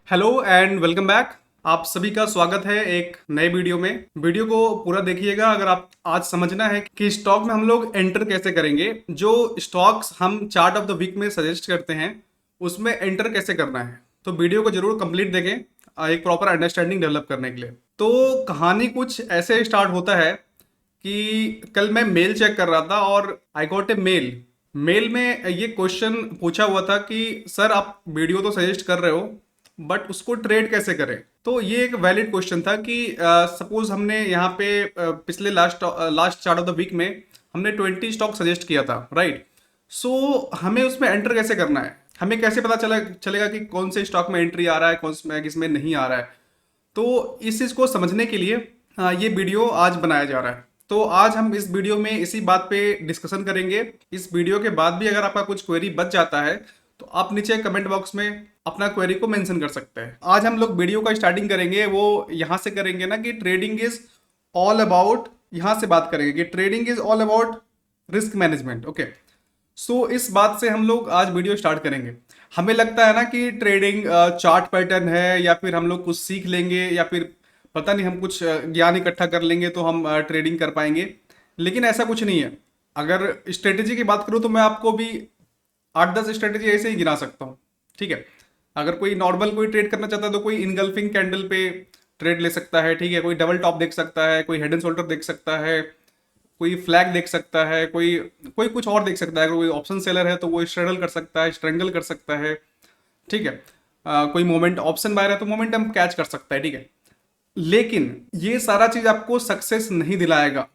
Hello and welcome back. आप सभी का स्वागत है एक नए वीडियो में। वीडियो को पूरा देखिएगा अगर आप आज समझना है कि स्टॉक में हम लोग एंटर कैसे करेंगे। जो स्टॉक्स हम चार्ट ऑफ द वीक में सजेस्ट करते हैं उसमें एंटर कैसे करना है, तो वीडियो को जरूर कंप्लीट देखें एक प्रॉपर अंडरस्टैंडिंग डेवलप करने के लिए। तो कहानी कुछ ऐसे स्टार्ट होता है कि कल मैं मेल चेक कर रहा था और I got a mail. Mail में ये क्वेश्चन पूछा हुआ था कि सर आप वीडियो तो सजेस्ट कर रहे हो बट उसको ट्रेड कैसे करें। तो ये एक वैलिड क्वेश्चन था कि सपोज हमने यहाँ पे पिछले last chart of the week में हमने 20 स्टॉक सजेस्ट किया था, राइट। सो हमें उसमें एंटर कैसे करना है, हमें कैसे पता चलेगा कि कौन से स्टॉक में एंट्री आ रहा है, कौन से किसमें नहीं आ रहा है। तो इस चीज़ को समझने के लिए ये वीडियो आज बनाया जा रहा है। तो आज हम इस वीडियो में इसी बात पे डिस्कशन करेंगे। इस वीडियो के बाद भी अगर आपका कुछ क्वेरी बच जाता है तो आप नीचे कमेंट बॉक्स में अपना क्वेरी को मेंशन कर सकते हैं। आज हम लोग वीडियो का स्टार्टिंग करेंगे वो यहाँ से करेंगे ना कि ट्रेडिंग इज ऑल अबाउट, यहाँ से बात करेंगे कि trading is all about risk management. Okay, so इस बात से हम लोग आज वीडियो स्टार्ट करेंगे। हमें लगता है ना कि ट्रेडिंग चार्ट पैटर्न है या फिर हम लोग कुछ सीख लेंगे या फिर पता नहीं हम कुछ ज्ञान इकट्ठा कर लेंगे तो हम ट्रेडिंग कर पाएंगे, लेकिन ऐसा कुछ नहीं है। अगर स्ट्रेटेजी की बात करूँ तो मैं आपको भी 8-10 स्ट्रेटेजी ऐसे ही गिना सकता हूँ, ठीक है। अगर कोई नॉर्मल कोई ट्रेड करना चाहता है तो कोई इनगल्फिंग कैंडल पे ट्रेड ले सकता है, ठीक है। कोई डबल टॉप देख सकता है, कोई हेड एंड शोल्डर देख सकता है, कोई फ्लैग देख सकता है, कोई कोई कुछ और देख सकता है। अगर कोई ऑप्शन सेलर है तो वो स्ट्रेडल कर सकता है, स्ट्रेंगल कर सकता है, ठीक है। कोई मोमेंट ऑप्शन बायर है तो मोमेंटम कैच कर सकता है, ठीक है। लेकिन ये सारा चीज आपको सक्सेस नहीं दिलाएगा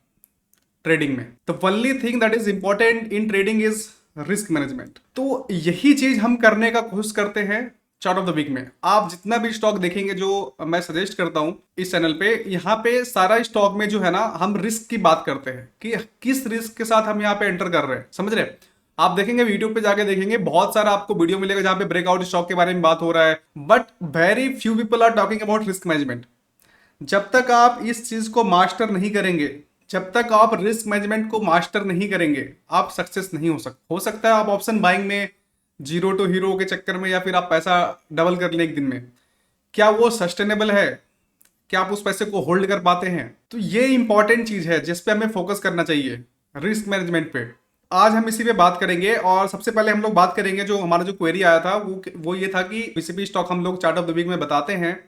ट्रेडिंग में। The only thing that is important in trading is risk management. तो यही चीज हम करने का कोशिश करते हैं चार्ट ऑफ द वीक में। आप जितना भी स्टॉक देखेंगे जो मैं सजेस्ट करता हूं इस चैनल पे, यहाँ पे सारा स्टॉक में जो है ना हम रिस्क की बात करते हैं कि किस रिस्क के साथ हम यहाँ पे एंटर कर रहे हैं, समझ रहे हैं। आप देखेंगे यूट्यूब पे जाके देखेंगे बहुत सारा आपको वीडियो मिलेगा जहां पे ब्रेकआउट स्टॉक के बारे में बात हो रहा है, but very few people are talking about risk management. जब तक आप इस चीज को मास्टर नहीं करेंगे, जब तक आप रिस्क मैनेजमेंट को मास्टर नहीं करेंगे, आप सक्सेस नहीं हो सकता है आप ऑप्शन बाइंग में जीरो टू हीरो के चक्कर में या फिर आप पैसा डबल कर लें एक दिन में, क्या वो सस्टेनेबल है, क्या आप उस पैसे को होल्ड कर पाते हैं। तो ये इंपॉर्टेंट चीज है जिस पे हमें फोकस करना चाहिए, रिस्क मैनेजमेंट पे। आज हम इसी पे बात करेंगे और सबसे पहले हम लोग बात करेंगे जो हमारा जो क्वेरी आया था वो ये था कि किसी भी स्टॉक हम लोग चार्ट ऑफ द वीक में बताते हैं,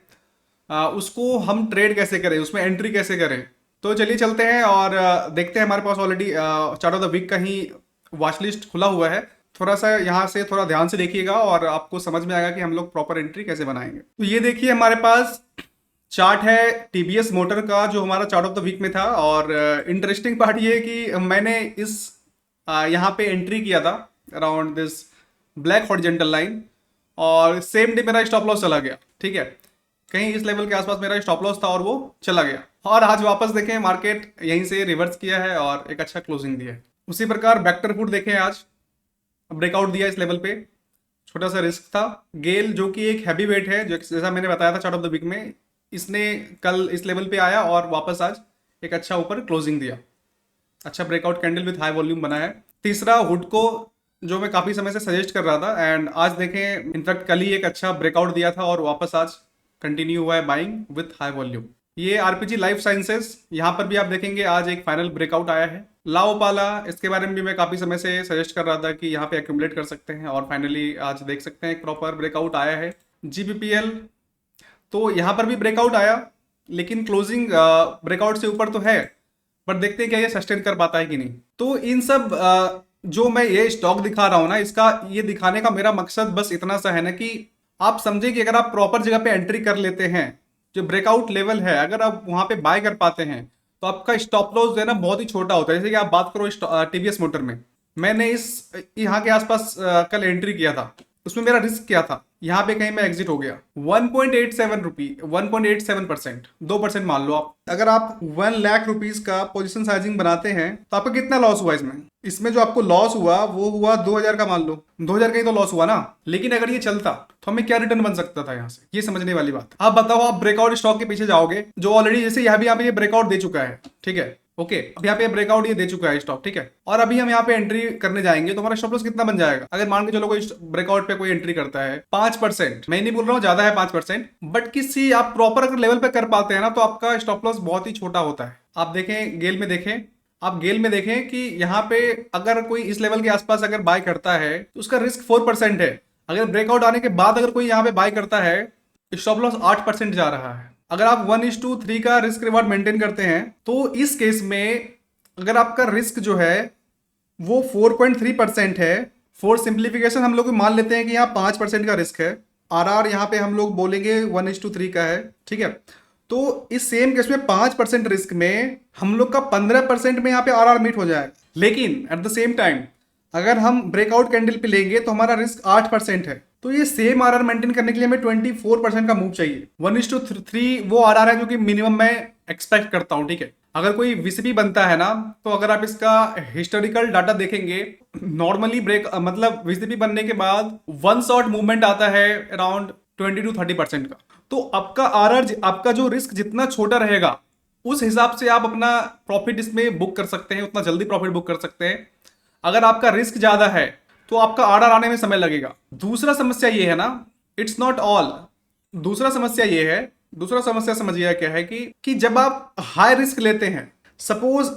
उसको हम ट्रेड कैसे करें, उसमें एंट्री कैसे करें। तो चलिए चलते हैं और देखते हैं। हमारे पास already chart of the week का ही वॉच लिस्ट खुला हुआ है। थोड़ा सा यहाँ से थोड़ा ध्यान से देखिएगा और आपको समझ में आएगा कि हम लोग प्रॉपर एंट्री कैसे बनाएंगे। तो ये देखिए हमारे पास चार्ट है टीवीएस मोटर का जो हमारा चार्ट ऑफ द वीक में था। और इंटरेस्टिंग पार्ट ये है कि मैंने इस यहाँ पे एंट्री किया था around this black horizontal line और सेम डे मेरा स्टॉप लॉस चला गया, ठीक है। कहीं इस लेवल के आसपास मेरा स्टॉप लॉस था और वो चला गया। और आज वापस देखें मार्केट यहीं से रिवर्स किया है और एक अच्छा क्लोजिंग दिया है। उसी प्रकार वेक्टर फूड देखें, आज ब्रेकआउट दिया इस लेवल पे, छोटा सा रिस्क था। गेल जो कि एक हैवी वेट है, जो जैसा मैंने बताया था चार्ट ऑफ द वीक में, इसने कल इस लेवल पे आया और वापस आज एक अच्छा ऊपर क्लोजिंग दिया, अच्छा breakout candle with high volume बना है। तीसरा हुडको जो मैं काफी समय से सजेस्ट कर रहा था एंड आज देखें इनफैक्ट कल ही एक अच्छा ब्रेकआउट दिया था और वापस आज कंटिन्यू हुआ है बाइंग विथ हाई वॉल्यूम। ये आरपीजी लाइफ साइंसेस, यहाँ पर भी आप देखेंगे आज एक फाइनल ब्रेकआउट आया है। लाओपाला, इसके बारे में भी मैं काफी समय से सजेस्ट कर रहा था कि यहाँ पे एक्यूमुलेट कर सकते हैं और फाइनली आज देख सकते हैं एक प्रॉपर ब्रेकआउट आया है। जीबीपीएल, तो यहाँ पर भी ब्रेकआउट आया लेकिन क्लोजिंग ब्रेकआउट से ऊपर तो है, बट देखते हैं क्या ये सस्टेन कर पाता है कि नहीं। तो इन सब जो मैं ये स्टॉक दिखा रहा हूँ ना, इसका ये दिखाने का मेरा मकसद बस इतना सा है ना कि आप समझे कि अगर आप प्रॉपर जगह पे एंट्री कर लेते हैं, जो ब्रेकआउट लेवल है अगर आप वहां पे बाय कर पाते हैं तो आपका स्टॉप लॉस जो है ना बहुत ही छोटा होता है। जैसे कि आप बात करो टीवीएस मोटर में, मैंने इस यहाँ के आसपास कल एंट्री किया था, उसमें मेरा रिस्क क्या था, यहाँ पे कहीं मैं एग्जिट हो गया। 1.87 रुपी 1.87%, 2% मान लो आप। अगर आप 1 लाख रुपीज का पोजीशन साइजिंग बनाते हैं तो आपका कितना लॉस हुआ इसमें, इसमें जो आपको लॉस हुआ वो हुआ 2000 का, मान लो 2000 का ही तो लॉस हुआ ना। लेकिन अगर ये चलता तो हमें क्या रिटर्न बन सकता था यहाँ से, ये समझने वाली बात। आप बताओ, आप ब्रेकआउट स्टॉक के पीछे जाओगे जो ऑलरेडी, जैसे यहाँ पे ये ब्रेकआउट दे चुका है, ठीक है। ओके, अब यहाँ पे ब्रेकआउट ये दे चुका है स्टॉक, ठीक है। और अभी हम यहाँ पे एंट्री करने जाएंगे तो हमारा स्टॉप लॉस कितना बन जाएगा? अगर मान के चलो कोई ब्रेकआउट पे कोई एंट्री करता है 5%, मैं नहीं बोल रहा हूँ ज्यादा है 5%, बट किसी आप प्रॉपर अगर लेवल पे कर पाते हैं ना तो आपका स्टॉप लॉस बहुत ही छोटा होता है। आप देखें गेल में, देखें आप गेल में देखें कि यहाँ पे अगर कोई इस लेवल के आसपास अगर बाय करता है तो उसका रिस्क 4% है। अगर ब्रेकआउट आने के बाद अगर कोई यहाँ पे बाय करता है, स्टॉप लॉस 8% जा रहा है। अगर आप 1:3 का रिस्क रिवॉर्ड मेंटेन करते हैं तो इस केस में अगर आपका रिस्क जो है वो 4.3% है, फॉर सिंप्लीफिकेशन हम लोग मान लेते हैं कि यहाँ 5% का रिस्क है। आर यहाँ पे हम लोग बोलेंगे 1:3 का है, ठीक है। तो इस सेम केस में 5% रिस्क में हम लोग का 15% में यहाँ पे आर मीट हो जाए। लेकिन एट द सेम टाइम अगर हम ब्रेकआउट कैंडल पे लेंगे तो हमारा रिस्क 8% है। तो ये सेम आर मेंटेन करने के लिए हमें 24% का मूव चाहिए। 1:3 वो आर है जो कि मिनिमम मैं एक्सपेक्ट करता हूँ, ठीक है। अगर कोई वीसीपी बनता है ना तो अगर आप इसका हिस्टोरिकल डाटा देखेंगे, नॉर्मली मतलब वीसीपी बनने के बाद वन शॉट मूवमेंट आता है अराउंड 20-30% का। तो आपका आपका जो रिस्क जितना छोटा रहेगा उस हिसाब से आप अपना प्रॉफिट इसमें बुक कर सकते हैं, उतना जल्दी प्रॉफिट बुक कर सकते हैं। अगर आपका रिस्क ज्यादा है तो आपका आर आने में समय लगेगा। दूसरा समस्या ये है ना, इट्स नॉट ऑल, दूसरा समस्या समझिए क्या है कि जब आप हाई रिस्क लेते हैं, सपोज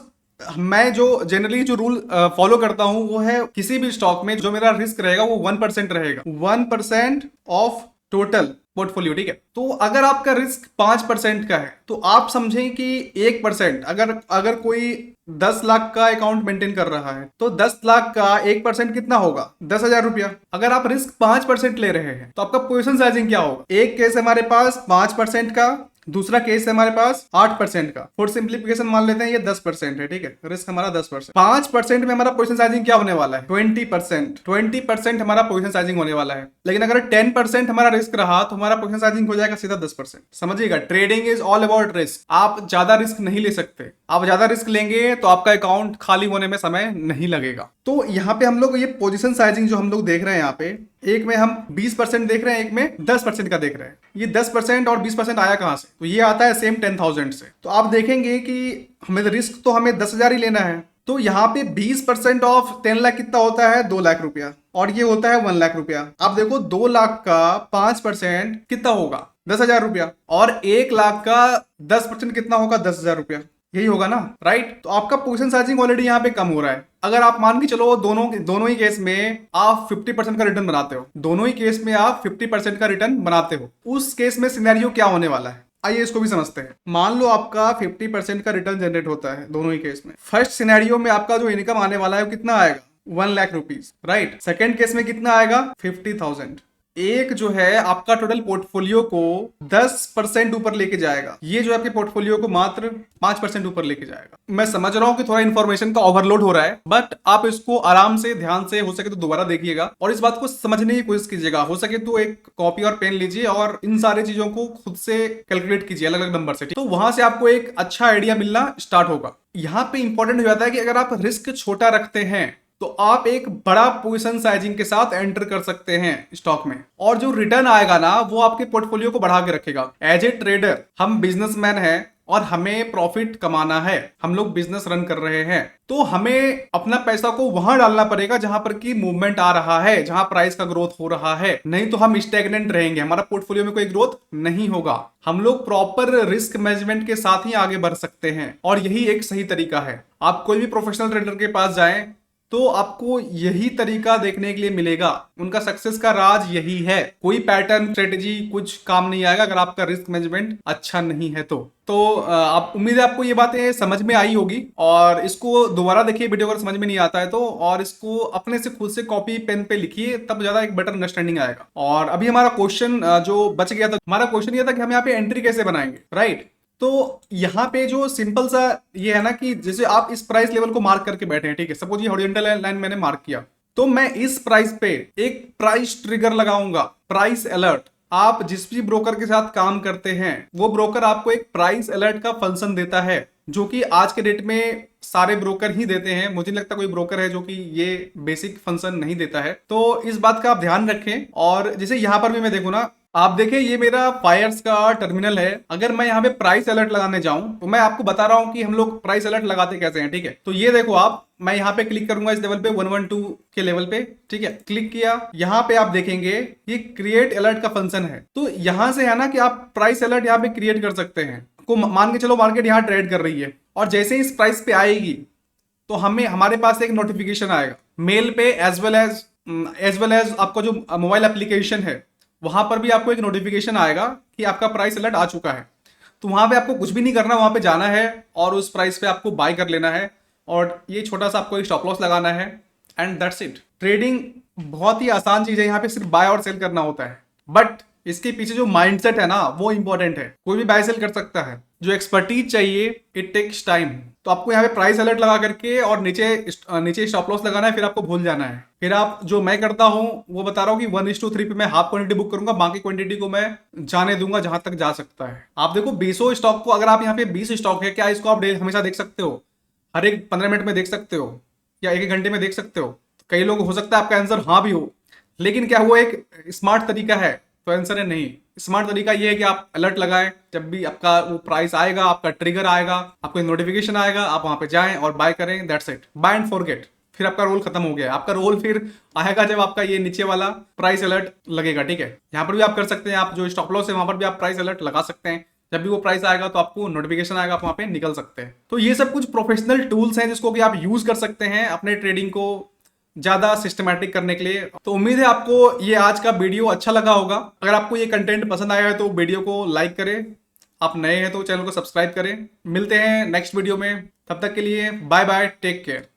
मैं जो जनरली जो रूल फॉलो करता हूं वो है किसी भी स्टॉक में जो मेरा रिस्क रहेगा वो 1% रहेगा, 1% ऑफ टोटल पोर्टफोलियो, ठीक है। तो अगर आपका रिस्क 5% का है तो आप समझें कि 1%, अगर कोई 10 लाख का अकाउंट मेंटेन कर रहा है तो 10 लाख का 1% कितना होगा? 10,000 रुपया। अगर आप रिस्क 5% ले रहे हैं तो आपका पोजीशन साइजिंग क्या होगा? एक केस हमारे पास 5% का, दूसरा केस है हमारे पास 8% का। फॉर सिंप्लीफिकेशन मान लेते हैं ये 10% है, ठीक है। रिस्क हमारा 10%, 5% में हमारा पोजीशन साइजिंग क्या होने वाला है? 20% हमारा पोजीशन साइजिंग होने वाला है। लेकिन अगर 10% हमारा रिस्क रहा तो हमारा पोजीशन साइजिंग हो जाएगा सीधा 10%। समझिएगा, trading is all about risk. आप ज्यादा रिस्क नहीं ले सकते। आप ज्यादा रिस्क लेंगे तो आपका अकाउंट खाली होने में समय नहीं लगेगा। तो यहाँ पे हम लोग ये पोजीशन साइजिंग जो हम लोग देख रहे हैं, यहाँ पे एक में हम 20% देख रहे हैं, एक में 10% का देख रहे हैं। ये 10% और 20% आया कहां से? तो ये आता है सेम 10,000 से। तो आप देखेंगे कि हमें रिस्क तो हमें 10,000 ही लेना है। तो यहाँ पे 20% ऑफ 10 लाख कितना होता है? 2 लाख रुपया, और ये होता है 1 लाख रुपया। आप देखो 2 लाख का 5% कितना होगा? 10,000 रुपया, और 1 लाख का 10% कितना होगा? 10,000 रुपया। यही होगा ना, राइट। तो आपका पोजीशन साइजिंग ऑलरेडी यहाँ पे कम हो रहा है। अगर आप मान के चलो दोनों ही केस में आप 50% का रिटर्न बनाते हो, दोनों ही केस में आप 50% का रिटर्न बनाते हो, उस केस में सिनेरियो क्या होने वाला है? आइए इसको भी समझते हैं। मान लो आपका 50% का रिटर्न जनरेट होता है दोनों ही केस में। फर्स्ट सिनेरियो में आपका जो इनकम आने वाला है वो कितना आएगा? 1 lakh rupees, right. Second case में कितना आएगा? 50,000। एक जो है आपका टोटल पोर्टफोलियो को 10% ऊपर लेके जाएगा। ये जो आपके पोर्टफोलियो को मात्र 5% ऊपर लेके जाएगा। मैं समझ रहा हूं कि थोड़ा इन्फॉर्मेशन का ओवरलोड हो रहा है, बट आप इसको आराम से ध्यान से हो सके तो दोबारा देखिएगा और इस बात को समझने की कोशिश कीजिएगा। हो सके तो एक कॉपी और पेन लीजिए और इन सारी चीजों को खुद से कैलकुलेट कीजिए अलग अलग नंबर से, तो वहां से आपको एक अच्छा आइडिया मिलना स्टार्ट होगा। यहाँ पे इंपॉर्टेंट हो जाता है कि अगर आप रिस्क छोटा रखते हैं तो आप एक बड़ा पोजीशन साइजिंग के साथ एंटर कर सकते हैं स्टॉक में, और जो रिटर्न आएगा ना वो आपके पोर्टफोलियो को बढ़ा के रखेगा। एज ए ट्रेडर हम बिजनेसमैन हैं और हमें प्रॉफिट कमाना है, हम लोग बिजनेस रन कर रहे हैं, तो हमें अपना पैसा को वहां डालना पड़ेगा जहां पर की मूवमेंट आ रहा है, जहां प्राइस का ग्रोथ हो रहा है। नहीं तो हम स्टेगनेंट रहेंगे, हमारा पोर्टफोलियो में कोई ग्रोथ नहीं होगा। हम लोग प्रॉपर रिस्क मैनेजमेंट के साथ ही आगे बढ़ सकते हैं और यही एक सही तरीका है। आप कोई भी प्रोफेशनल ट्रेडर के पास जाएं तो आपको यही तरीका देखने के लिए मिलेगा। उनका सक्सेस का राज यही है। कोई पैटर्न स्ट्रेटेजी कुछ काम नहीं आएगा अगर आपका रिस्क मैनेजमेंट अच्छा नहीं है तो आप उम्मीद है आपको ये बातें समझ में आई होगी, और इसको दोबारा देखिए वीडियो अगर समझ में नहीं आता है तो, और इसको अपने से खुद से कॉपी पेन पे लिखिए, तब ज्यादा एक बेटर अंडरस्टैंडिंग आएगा। और अभी हमारा क्वेश्चन जो बच गया था, हमारा क्वेश्चन ये था कि हम यहाँ पे एंट्री कैसे बनाएंगे, राइट। तो यहाँ पे जो सिंपल सा ये है ना कि जैसे आप इस प्राइस लेवल को मार्क करके बैठे हैं, ठीक है। सपोज ये हॉरिजॉन्टल लाइन मैंने मार्क किया, तो मैं इस प्राइस पे एक प्राइस ट्रिगर लगाऊंगा, प्राइस अलर्ट। आप जिस भी ब्रोकर के साथ काम करते हैं वो ब्रोकर आपको एक प्राइस अलर्ट का फंक्शन देता है, जो कि आज के डेट में सारे ब्रोकर ही देते हैं। मुझे नहीं लगता कोई ब्रोकर है जो कि ये बेसिक फंक्शन नहीं देता है। तो इस बात का आप ध्यान रखें। और जैसे यहाँ पर भी मैं देखूँ ना, आप देखें ये मेरा फायर्स का टर्मिनल है। अगर मैं यहाँ पे प्राइस अलर्ट लगाने जाऊं तो मैं आपको बता रहा हूं कि हम लोग प्राइस अलर्ट लगाते कैसे हैं, ठीक है। तो ये देखो आप, मैं यहाँ पे क्लिक करूंगा इस लेवल पे 112 के लेवल पे, ठीक है। क्लिक किया, यहाँ पे आप देखेंगे ये क्रिएट अलर्ट का फंक्शन है। तो यहाँ से है ना कि आप प्राइस अलर्ट यहाँ पे क्रिएट कर सकते हैं। को मान के चलो मार्केट यहाँ ट्रेड कर रही है और जैसे ही इस प्राइस पे आएगी तो हमें हमारे पास एक नोटिफिकेशन आएगा मेल पे एज वेल एज आपका जो मोबाइल एप्लीकेशन है वहां पर भी आपको एक नोटिफिकेशन आएगा कि आपका प्राइस अलर्ट आ चुका है। तो वहां पे आपको कुछ भी नहीं करना, वहां पे जाना है और उस प्राइस पे आपको बाय कर लेना है और ये छोटा सा आपको एक स्टॉप लॉस लगाना है एंड दैट्स इट। ट्रेडिंग बहुत ही आसान चीज है, यहाँ पे सिर्फ बाय और सेल करना होता है, बट इसके पीछे जो माइंडसेट है ना वो इंपॉर्टेंट है। कोई भी बाय सेल कर सकता है, जो एक्सपर्टीज चाहिए इट टेक्स टाइम। तो आपको यहाँ पे प्राइस अलर्ट लगा करके और नीचे स्टॉप लॉस लगाना है, फिर आपको भूल जाना है। फिर आप जो मैं करता हूँ वो बता रहा हूँ कि 1:3 पे मैं हाफ क्वांटिटी बुक करूंगा, बाकी क्वांटिटी को मैं जाने दूंगा जहां तक जा सकता है। आप देखो 20 स्टॉक को, अगर आप यहाँ पे 20 स्टॉक है, क्या इसको आप हमेशा देख सकते हो? हर एक 15 मिनट में देख सकते हो या एक घंटे में देख सकते हो? कई लोग, हो सकता है आपका आंसर हाँ भी हो, लेकिन क्या वो एक स्मार्ट तरीका है? तो आंसर है नहीं। स्मार्ट तरीका ये है कि आप अलर्ट लगाएं, जब भी आपका वो प्राइस आएगा, आपका ट्रिगर आएगा, आपको नोटिफिकेशन आएगा, आप वहां पे जाएं और बाय करें, that's it. Buy and forget. फिर आपका रोल खत्म हो गया। आपका रोल फिर आएगा जब आपका ये नीचे वाला प्राइस अलर्ट लगेगा, ठीक है। यहाँ पर भी आप कर सकते हैं, आप जो स्टॉप लॉस है वहां पर भी आप प्राइस अलर्ट लगा सकते हैं। जब भी वो प्राइस आएगा तो आपको नोटिफिकेशन आएगा, आप वहां पे निकल सकते हैं। तो ये सब कुछ प्रोफेशनल टूल्स हैं जिसको कि आप यूज कर सकते हैं अपने ट्रेडिंग को ज्यादा सिस्टमैटिक करने के लिए। तो उम्मीद है आपको ये आज का वीडियो अच्छा लगा होगा। अगर आपको ये कंटेंट पसंद आया है तो वीडियो को लाइक करें, आप नए हैं तो चैनल को सब्सक्राइब करें। मिलते हैं नेक्स्ट वीडियो में, तब तक के लिए बाय बाय, टेक केयर।